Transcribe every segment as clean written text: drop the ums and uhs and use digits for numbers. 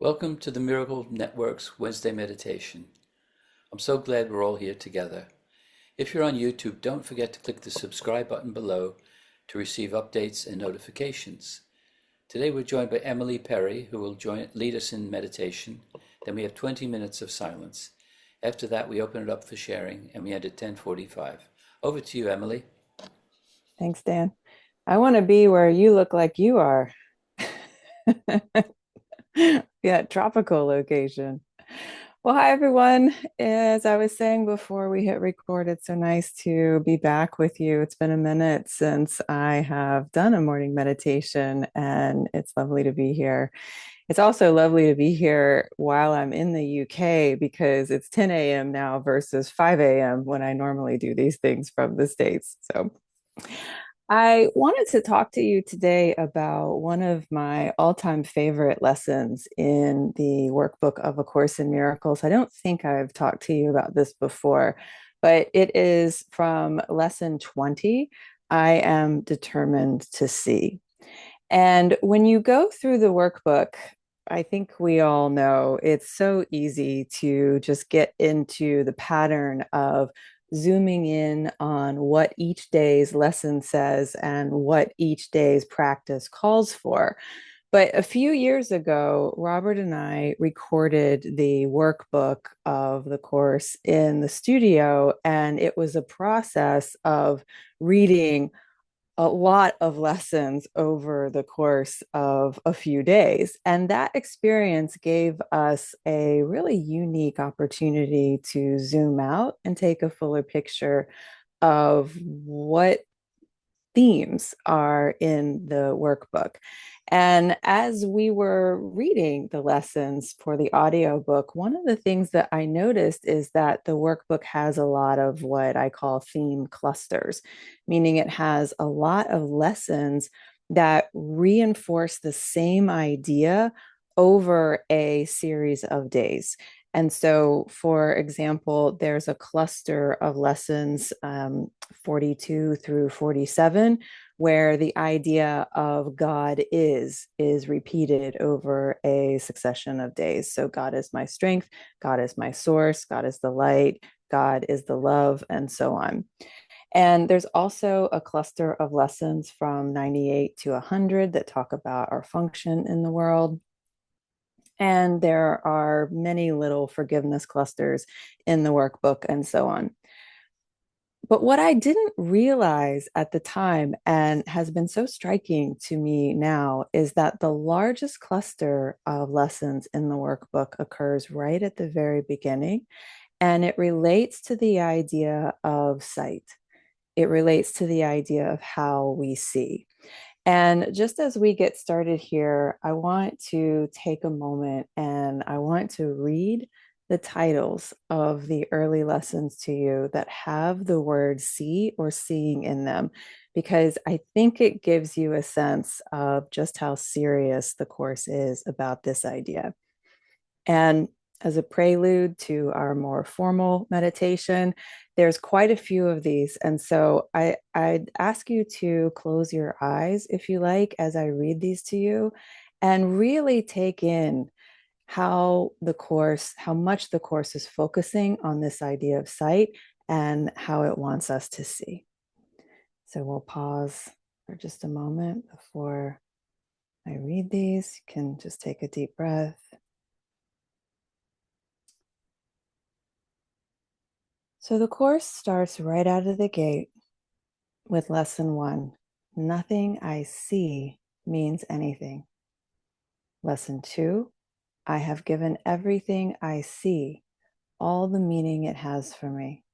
Welcome to the Miracle Network's Wednesday meditation. I'm so glad we're all here together. If you're on YouTube, don't forget to click the subscribe button below to receive updates and notifications. Today we're joined by Emily Perry, who will lead us in meditation. Then we have 20 minutes of silence. After that, we open it up for sharing, and we end at 10:45. Over to you, Emily. Thanks, Dan. I want to be where you look like you are. Yeah, tropical location. Well, hi, everyone. As I was saying before we hit record, it's so nice to be back with you. It's been a minute since I have done a morning meditation, and it's lovely to be here. It's also lovely to be here while I'm in the UK because it's 10 a.m. now versus 5 a.m. when I normally do these things from the States. So I wanted to talk to you today about one of my all-time favorite lessons in the workbook of A Course in Miracles. I don't think I've talked to you about this before, but it is from lesson 20. I am determined to see. And when you go through the workbook, I think we all know it's so easy to just get into the pattern of zooming in on what each day's lesson says and what each day's practice calls for. But a few years ago, Robert and I recorded the workbook of the course in the studio, and it was a process of reading a lot of lessons over the course of a few days. And that experience gave us a really unique opportunity to zoom out and take a fuller picture of what themes are in the workbook. And as we were reading the lessons for the audiobook, one of the things that I noticed is that the workbook has a lot of what I call theme clusters, meaning it has a lot of lessons that reinforce the same idea over a series of days. And so, for example, there's a cluster of lessons 42 through 47, where the idea of God is repeated over a succession of days. So God is my strength, God is my source, God is the light, God is the love, and so on. And there's also a cluster of lessons from 98 to 100 that talk about our function in the world. And there are many little forgiveness clusters in the workbook and so on. But what I didn't realize at the time and has been so striking to me now is that the largest cluster of lessons in the workbook occurs right at the very beginning, and it relates to the idea of sight. It relates to the idea of how we see. And just as we get started here, I want to take a moment and I want to read the titles of the early lessons to you that have the word see or seeing in them, because I think it gives you a sense of just how serious the course is about this idea. And as a prelude to our more formal meditation, there's quite a few of these. And so I'd ask you to close your eyes, if you like, as I read these to you, and really take in how much the course is focusing on this idea of sight and how it wants us to see. So we'll pause for just a moment before I read these. You can just take a deep breath. So the course starts right out of the gate with lesson 1. Nothing I see means anything. Lesson 2. I have given everything I see all the meaning it has for me.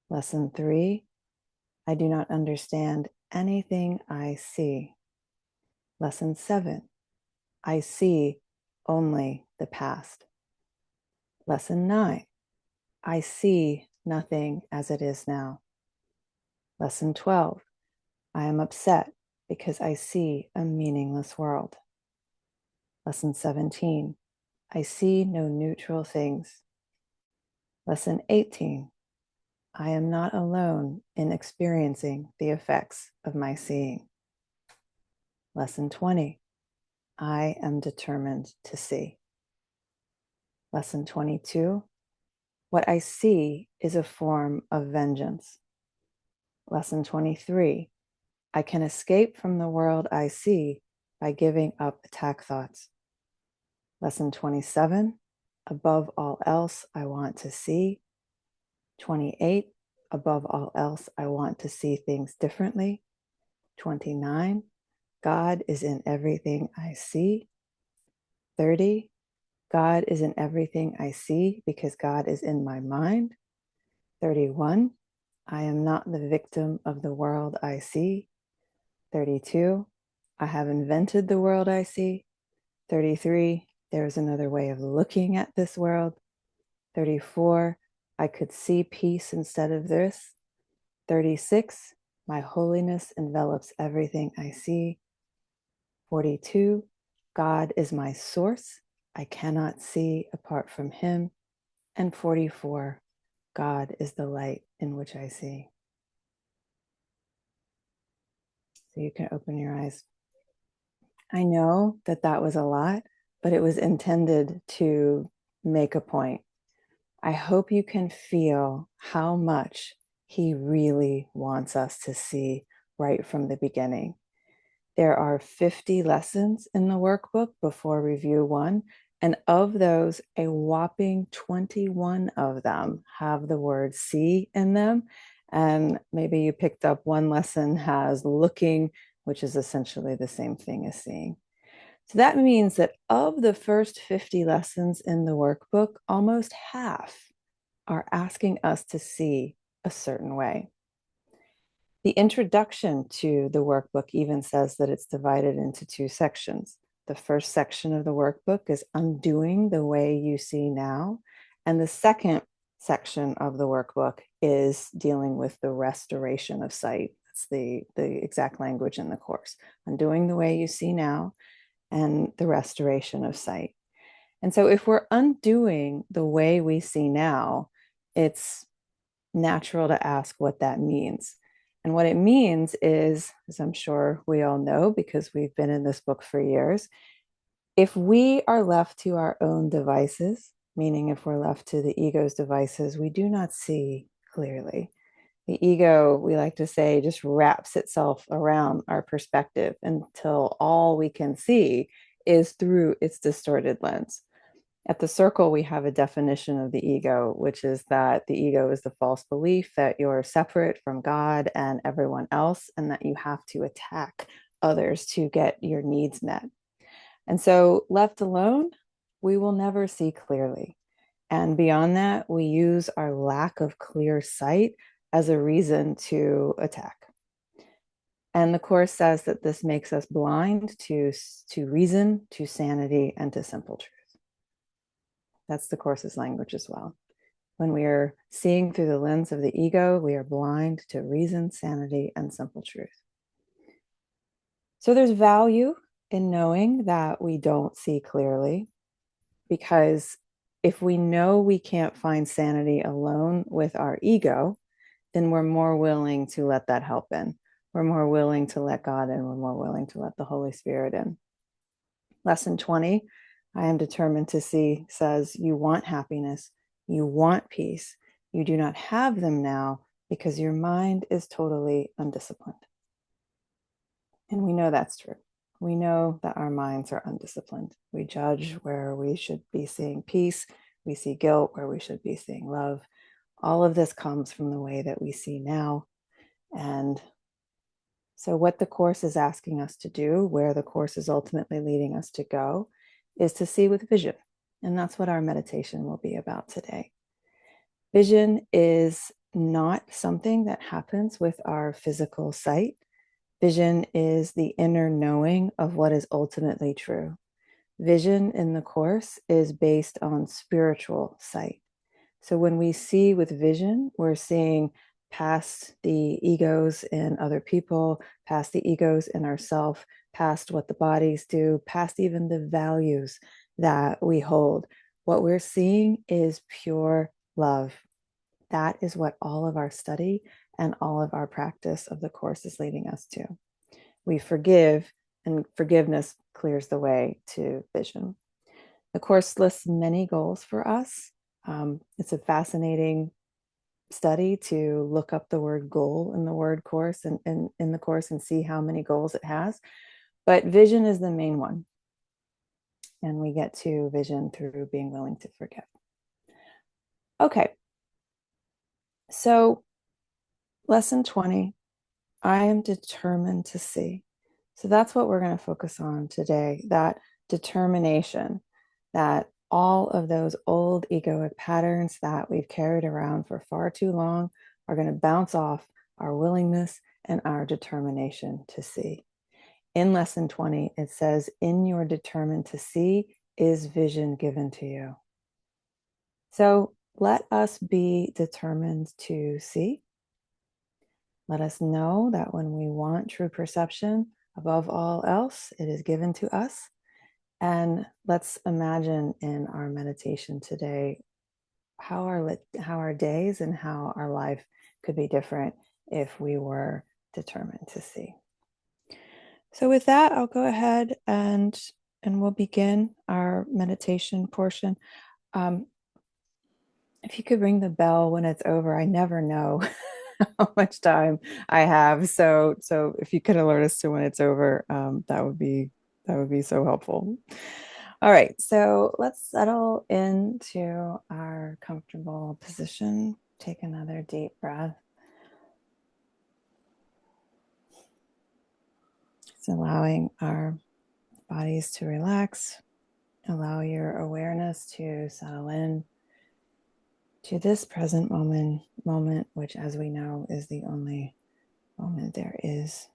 Lesson 3. I do not understand anything I see. Lesson 7. I see only the past. Lesson 9. I see nothing as it is now. Lesson 12. I am upset because I see a meaningless world. Lesson 17. I see no neutral things. Lesson 18. I am not alone in experiencing the effects of my seeing. Lesson 20. I am determined to see. Lesson 22, what I see is a form of vengeance. Lesson 23, I can escape from the world I see by giving up attack thoughts. Lesson 27, above all else, I want to see. 28, above all else, I want to see things differently. 29, God is in everything I see. 30, God is in everything I see because God is in my mind. 31, I am not the victim of the world I see. 32, I have invented the world I see. 33, there's another way of looking at this world. 34, I could see peace instead of this. 36, my holiness envelops everything I see. 42, God is my source. I cannot see apart from him. And 44, God is the light in which I see. So you can open your eyes. I know that that was a lot, but it was intended to make a point. I hope you can feel how much he really wants us to see right from the beginning. There are 50 lessons in the workbook before review one, and of those, a whopping 21 of them have the word see in them. And maybe you picked up one lesson has looking, which is essentially the same thing as seeing. So that means that of the first 50 lessons in the workbook, almost half are asking us to see a certain way. The introduction to the workbook even says that it's divided into two sections. The first section of the workbook is undoing the way you see now. And the second section of the workbook is dealing with the restoration of sight. That's the exact language in the course. Undoing the way you see now and the restoration of sight. And so if we're undoing the way we see now, it's natural to ask what that means. And what it means is, as I'm sure we all know because we've been in this book for years, if we are left to our own devices, meaning if we're left to the ego's devices, we do not see clearly. The ego, we like to say, just wraps itself around our perspective until all we can see is through its distorted lens. At the circle, we have a definition of the ego, which is that the ego is the false belief that you're separate from God and everyone else, and that you have to attack others to get your needs met. And so, left alone, we will never see clearly. And beyond that, we use our lack of clear sight as a reason to attack. And the Course says that this makes us blind to reason, to sanity, and to simple truth. That's the Course's language as well. When we are seeing through the lens of the ego, we are blind to reason, sanity, and simple truth. So there's value in knowing that we don't see clearly, because if we know we can't find sanity alone with our ego, then we're more willing to let that help in. We're more willing to let God in. We're more willing to let the Holy Spirit in. Lesson 20, I am determined to see, says, you want happiness, you want peace. You do not have them now because your mind is totally undisciplined. And we know that's true. We know that our minds are undisciplined. We judge where we should be seeing peace. We see guilt where we should be seeing love. All of this comes from the way that we see now. And so what the Course is asking us to do, where the Course is ultimately leading us to go, is to see with vision. And that's what our meditation will be about today. Vision is not something that happens with our physical sight. Vision is the inner knowing of what is ultimately true. Vision in the Course is based on spiritual sight. So when we see with vision, we're seeing past the egos in other people, past the egos in ourselves, past what the bodies do, past even the values that we hold. What we're seeing is pure love. That is what all of our study and all of our practice of the Course is leading us to. We forgive, and forgiveness clears the way to vision. The Course lists many goals for us. It's a fascinating study to look up the word goal in the word course and in the course and see how many goals it has. But vision is the main one. And we get to vision through being willing to forget. Okay. So, lesson 20, I am determined to see. So that's what we're going to focus on today, that determination, that all of those old egoic patterns that we've carried around for far too long are going to bounce off our willingness and our determination to see. In lesson 20, it says, in your determined to see is vision given to you. So let us be determined to see. Let us know that when we want true perception, above all else, it is given to us. And let's imagine in our meditation today how our days and how our life could be different if we were determined to see. So with that, I'll go ahead and we'll begin our meditation portion. If you could ring the bell when it's over, I never know how much time I have. So if you could alert us to when it's over, that would be so helpful. All right, so let's settle into our comfortable position. Take another deep breath. Just allowing our bodies to relax. Allow your awareness to settle in to this present moment, which, as we know, is the only moment there is.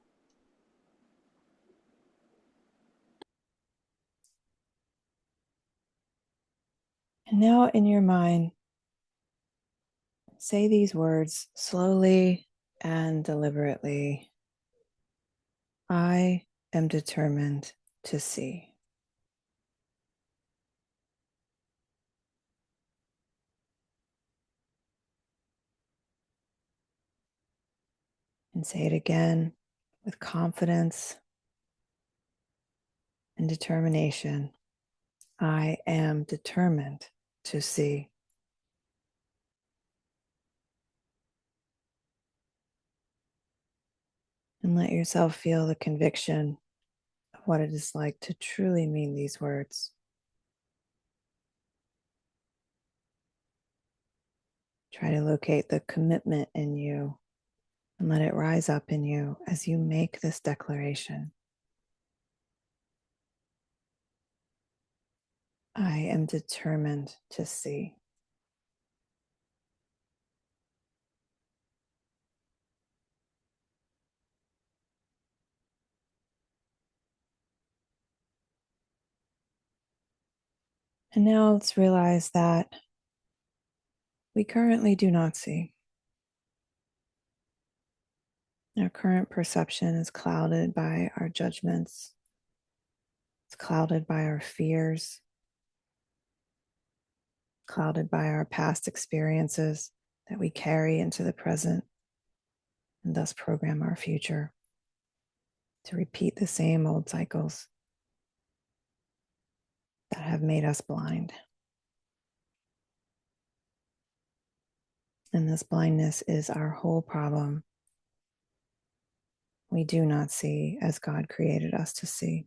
And now in your mind, say these words slowly and deliberately. I am determined to see. And say it again with confidence and determination. I am determined to see. And let yourself feel the conviction of what it is like to truly mean these words. Try to locate the commitment in you and let it rise up in you as you make this declaration. I am determined to see. And now let's realize that we currently do not see. Our current perception is clouded by our judgments. It's clouded by our fears, clouded by our past experiences that we carry into the present and thus program our future to repeat the same old cycles that have made us blind. And this blindness is our whole problem. We do not see as God created us to see.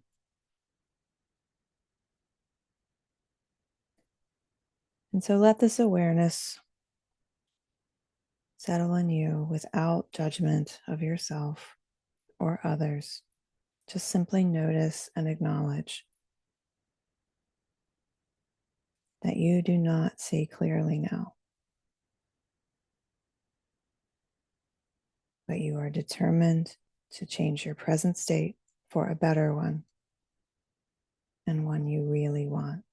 And so let this awareness settle in you without judgment of yourself or others. Just simply notice and acknowledge that you do not see clearly now, but you are determined to change your present state for a better one and one you really want.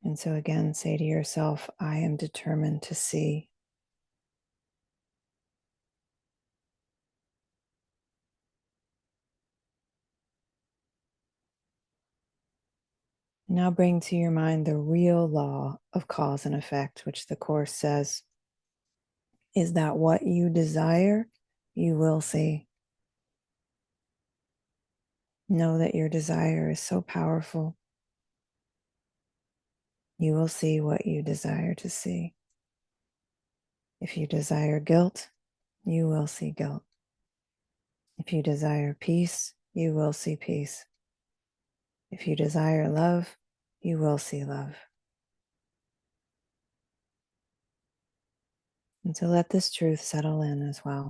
And so again, say to yourself, I am determined to see. Now bring to your mind the real law of cause and effect, which the Course says is that what you desire, you will see. Know that your desire is so powerful. You will see what you desire to see. If you desire guilt, you will see guilt. If you desire peace, you will see peace. If you desire love, you will see love. And to let this truth settle in as well.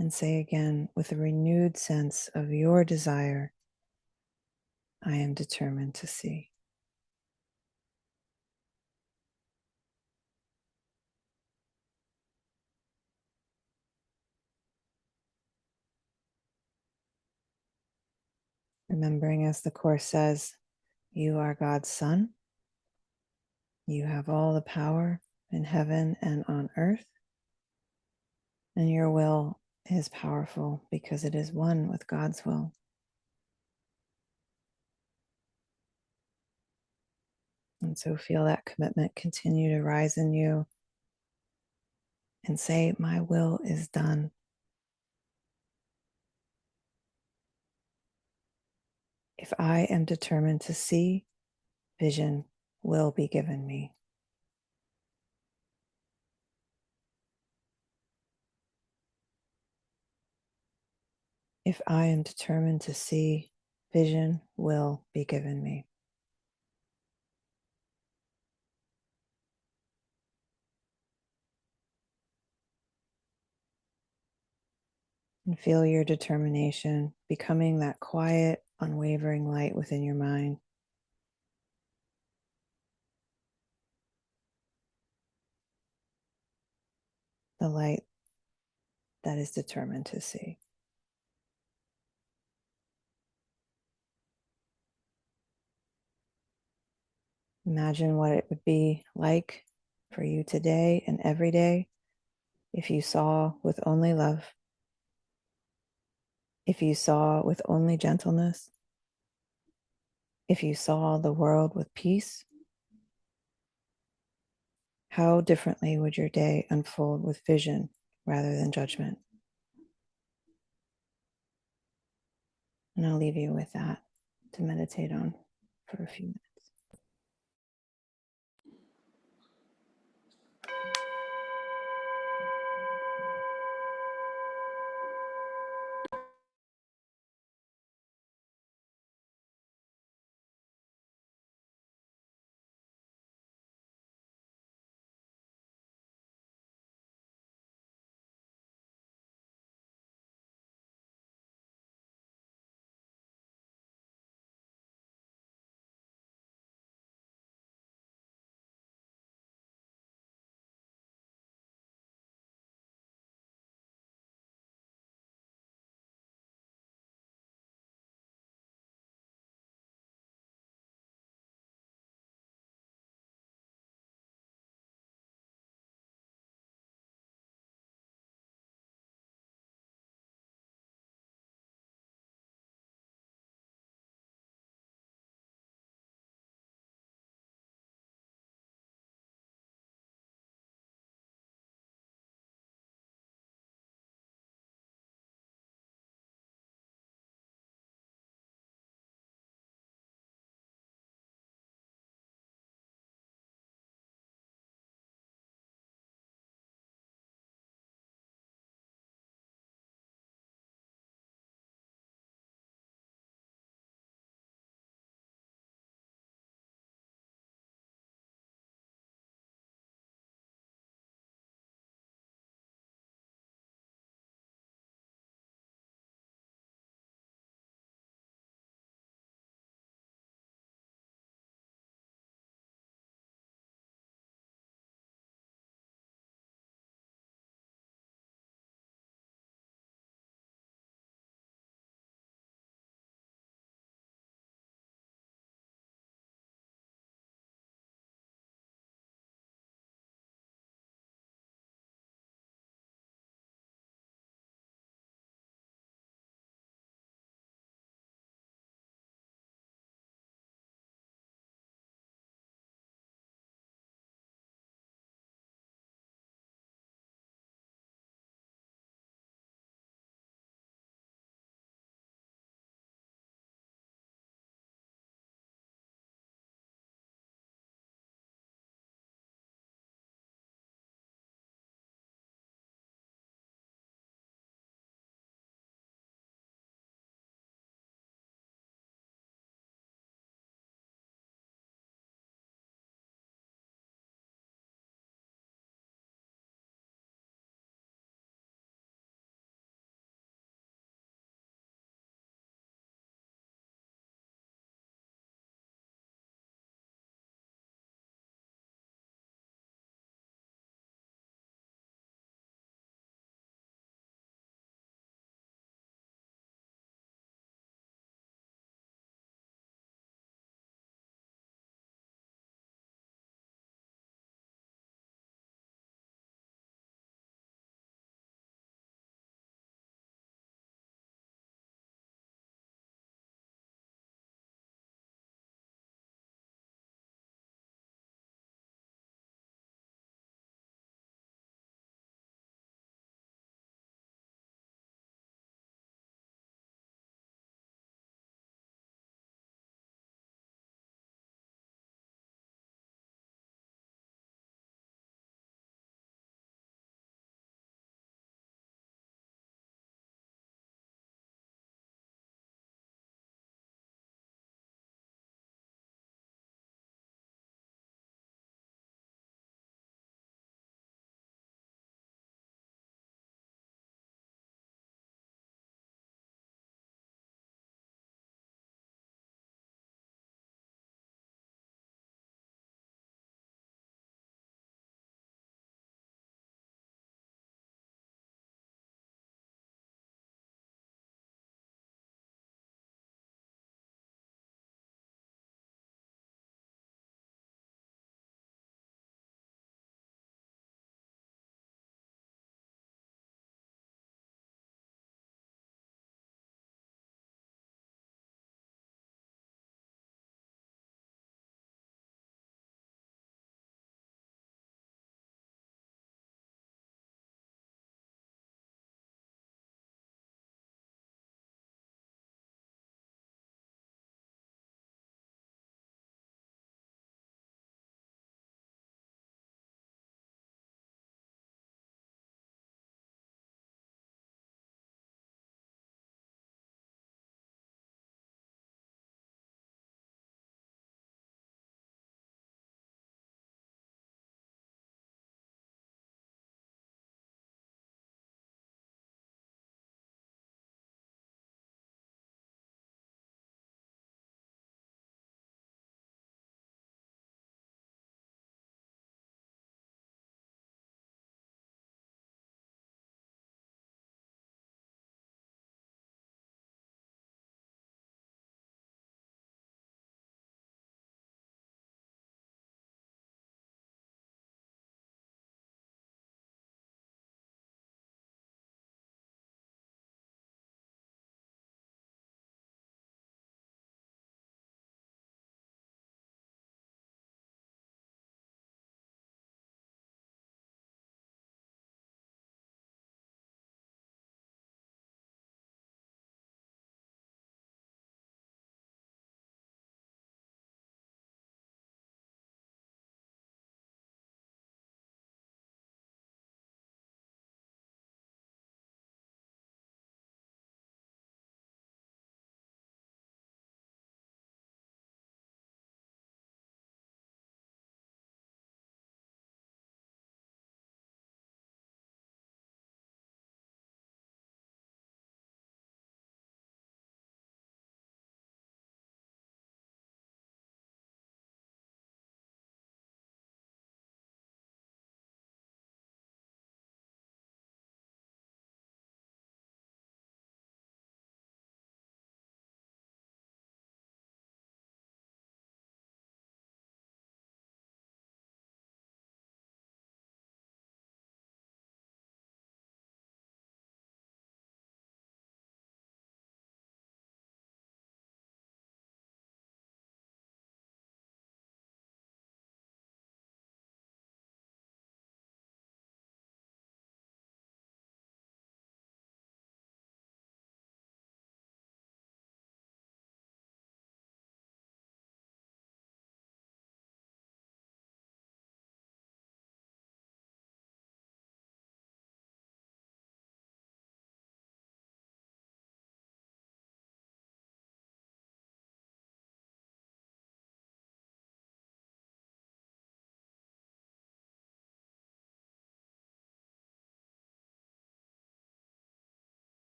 And say again, with a renewed sense of your desire, I am determined to see. Remembering, as the Course says, you are God's Son. You have all the power in heaven and on earth. And your will is powerful because it is one with God's will. And so feel that commitment continue to rise in you and say, my will is done. If I am determined to see, vision will be given me. If I am determined to see, vision will be given me. And feel your determination becoming that quiet, unwavering light within your mind. The light that is determined to see. Imagine what it would be like for you today and every day if you saw with only love, if you saw with only gentleness, if you saw the world with peace. How differently would your day unfold with vision rather than judgment? And I'll leave you with that to meditate on for a few minutes.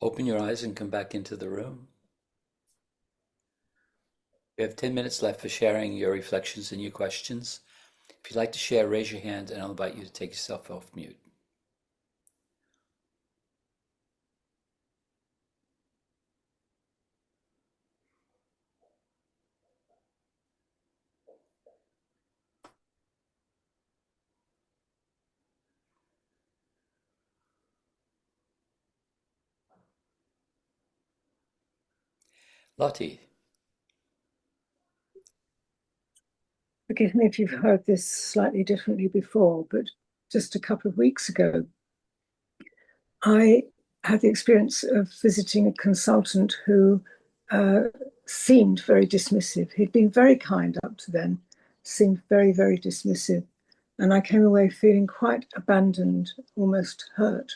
Open your eyes and come back into the room. We have 10 minutes left for sharing your reflections and your questions. If you'd like to share, raise your hand and I'll invite you to take yourself off mute. Lottie. Forgive me if you've heard this slightly differently before, but just a couple of weeks ago, I had the experience of visiting a consultant who seemed very dismissive. He'd been very kind up to then, seemed very, very dismissive. And I came away feeling quite abandoned, almost hurt.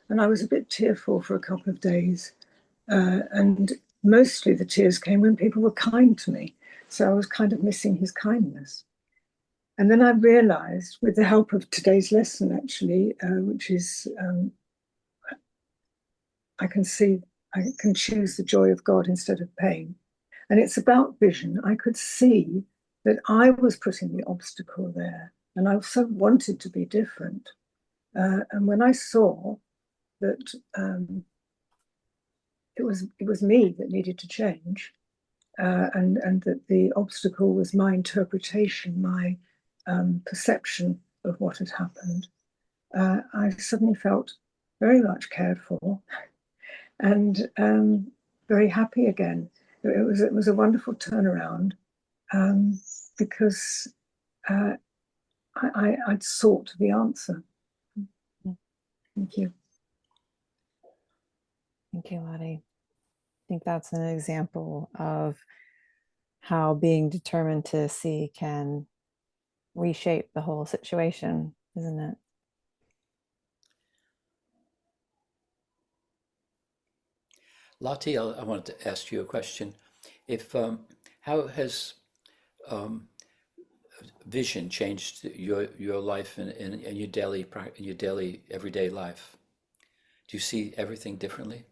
And I was a bit tearful for a couple of days. And mostly the tears came when people were kind to me. So I was kind of missing his kindness. And then I realized, with the help of today's lesson, actually, which is I can choose the joy of God instead of pain. And it's about vision. I could see that I was putting the obstacle there, and I also wanted to be different. And when I saw that it was me that needed to change, and that the obstacle was my interpretation, my perception of what had happened, I suddenly felt very much cared for and very happy again. It was a wonderful turnaround because I'd sought the answer. Thank you. Thank you, Lottie. I think that's an example of how being determined to see can reshape the whole situation, isn't it? Lottie, I wanted to ask you a question. How has vision changed your life and your daily everyday life? Do you see everything differently?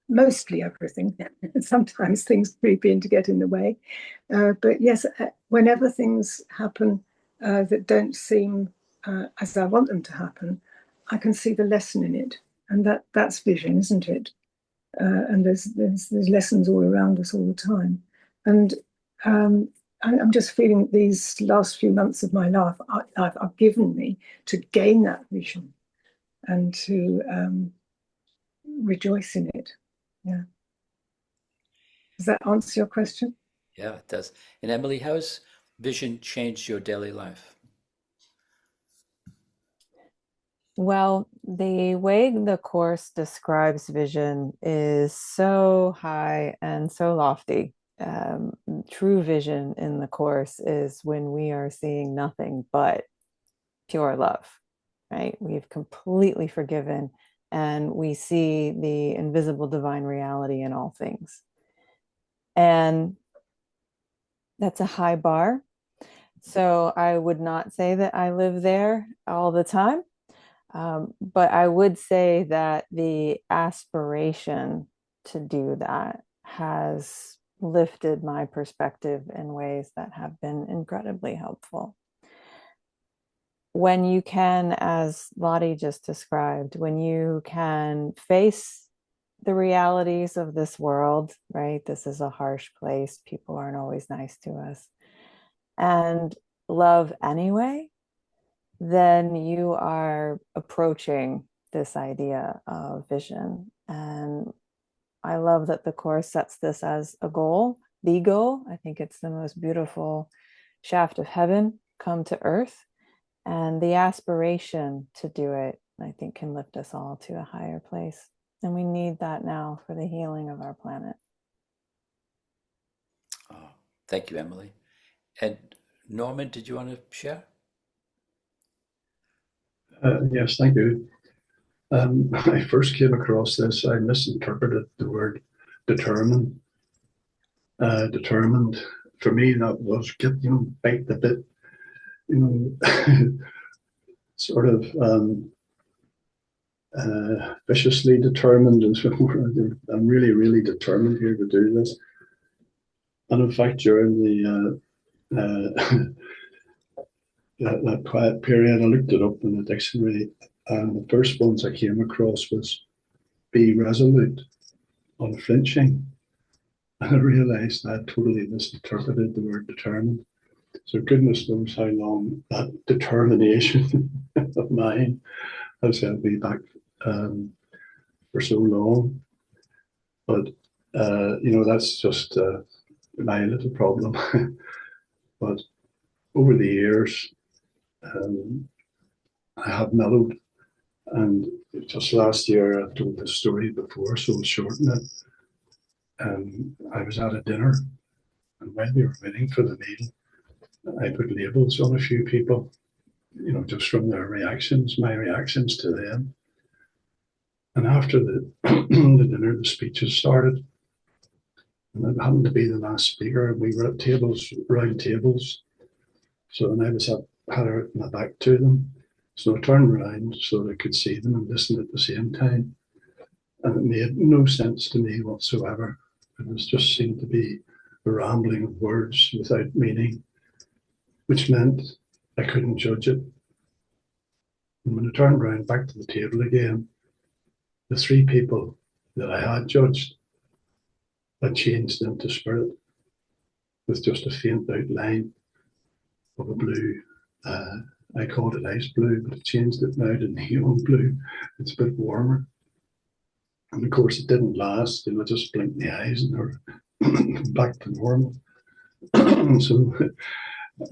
Mostly everything. Sometimes things creep in to get in the way. But yes, whenever things happen that don't seem as I want them to happen, I can see the lesson in it. And that's vision, isn't it? And there's lessons all around us all the time. And I'm just feeling these last few months of my life are given me to gain that vision and to rejoice in it. Yeah. Does that answer your question? Yeah, it does. And Emily, how has vision changed your daily life? Well, the way the Course describes vision is so high and so lofty. True vision in the Course is when we are seeing nothing but pure love, right? We've completely forgiven and we see the invisible divine reality in all things. And that's a high bar. So I would not say that I live there all the time. But I would say that the aspiration to do that has lifted my perspective in ways that have been incredibly helpful. When you can, as Lottie just described, when you can face the realities of this world, right? This is a harsh place. People aren't always nice to us. And love anyway, then you are approaching this idea of vision. And I love that the Course sets this as a goal, the goal. I think it's the most beautiful shaft of heaven come to earth. And the aspiration to do it, I think, can lift us all to a higher place. And we need that now for the healing of our planet. Oh, thank you, Emily. And Norman, did you want to share? Yes, thank you. When I first came across this, I misinterpreted the word determined. Determined, for me, that was bite the bit, sort of viciously determined, and so I'm really, really determined here to do this. And in fact, during that quiet period, I looked it up in the dictionary, and the first ones I came across was be resolute, unflinching. And I realized I totally misinterpreted the word determined. So goodness knows how long that determination of mine has held me back for so long. But that's just my little problem. But over the years, I have mellowed, and just last year, I've told this story before, so I'll shorten it. I was at a dinner, and when we were waiting for the meal, I put labels on a few people, just from their reactions, my reactions to them. And after the the dinner, the speeches started, and it happened to be the last speaker, and we were at tables, round tables. So then I had my back to them. So I turned around so that I could see them and listen at the same time. And it made no sense to me whatsoever. It was just seemed to be a rambling of words without meaning, which meant I couldn't judge it. And when I turned around back to the table again, the three people that I had judged had changed into spirit with just a faint outline of a blue. I called it ice blue, but I've changed it now to neon blue. It's a bit warmer. And of course, it didn't last. I just blinked the eyes and they're back to normal. So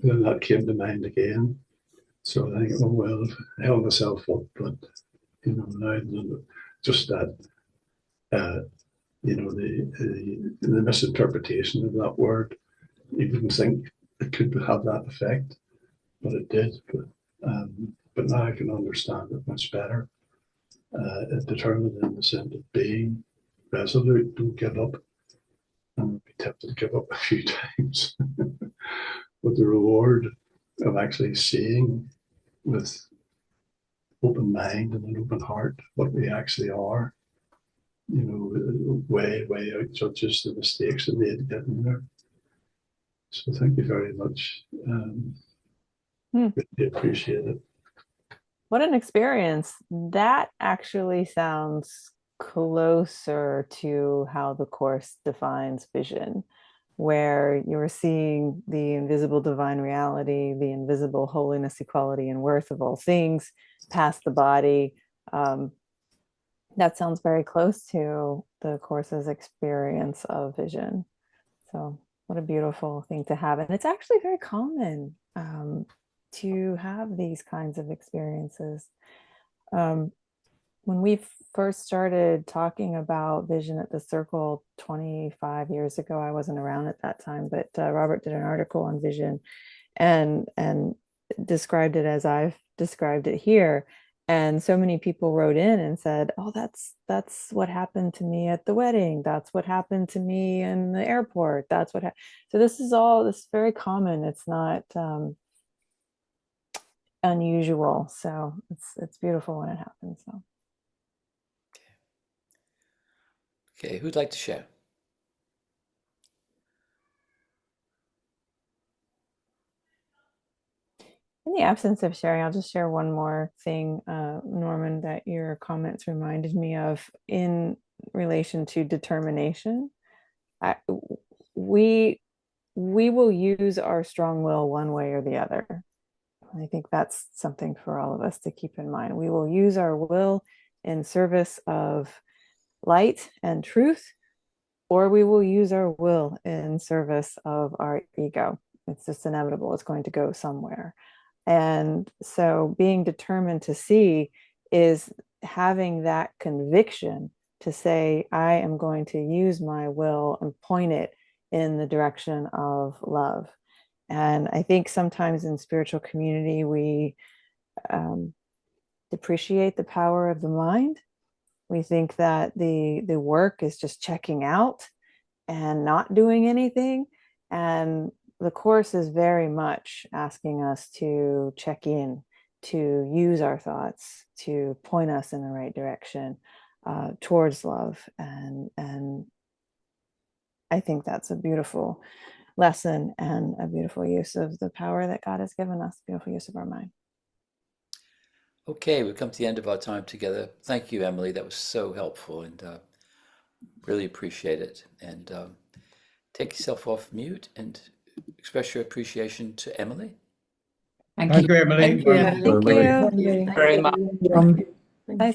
then that came to mind again. So I think, oh well, I held myself up, but now just that, the misinterpretation of that word, you wouldn't think it could have that effect, but it did. But now I can understand it much better. It determined in the sense of being resolute, don't give up. And I'd be tempted to give up a few times. But the reward of actually seeing with open mind and an open heart what we actually are, way out judges the mistakes that made getting there. So thank you very much. Really appreciate it. What an experience. That actually sounds closer to how the Course defines vision, where you're seeing the invisible divine reality, the invisible holiness, equality, and worth of all things past the body. That sounds very close to the Course's experience of vision. So what a beautiful thing to have. And it's actually very common to have these kinds of experiences. When we first started talking about vision at the Circle 25 years ago, I wasn't around at that time, but Robert did an article on vision and described it as I've described it here. And so many people wrote in and said, oh, that's what happened to me at the wedding. That's what happened to me in the airport. That's what happened. So this is very common. It's not unusual. So it's beautiful when it happens. So. Okay, who'd like to share? In the absence of sharing, I'll just share one more thing, Norman, that your comments reminded me of in relation to determination. We will use our strong will one way or the other. I think that's something for all of us to keep in mind. We will use our will in service of light and truth, or we will use our will in service of our ego. It's just inevitable. It's going to go somewhere. And so being determined to see is having that conviction to say, I am going to use my will and point it in the direction of love. And I think sometimes in spiritual community, we depreciate the power of the mind. We think that the work is just checking out and not doing anything. And the Course is very much asking us to check in, to use our thoughts to point us in the right direction towards love. And I think that's a beautiful lesson and a beautiful use of the power that God has given us, beautiful use of our mind. Okay, we've come to the end of our time together. Thank you, Emily. That was so helpful, and really appreciate it. And take yourself off mute and express your appreciation to Emily. Thank you, Emily. Thank you. Thank you. Thank you. Very much. Thank you.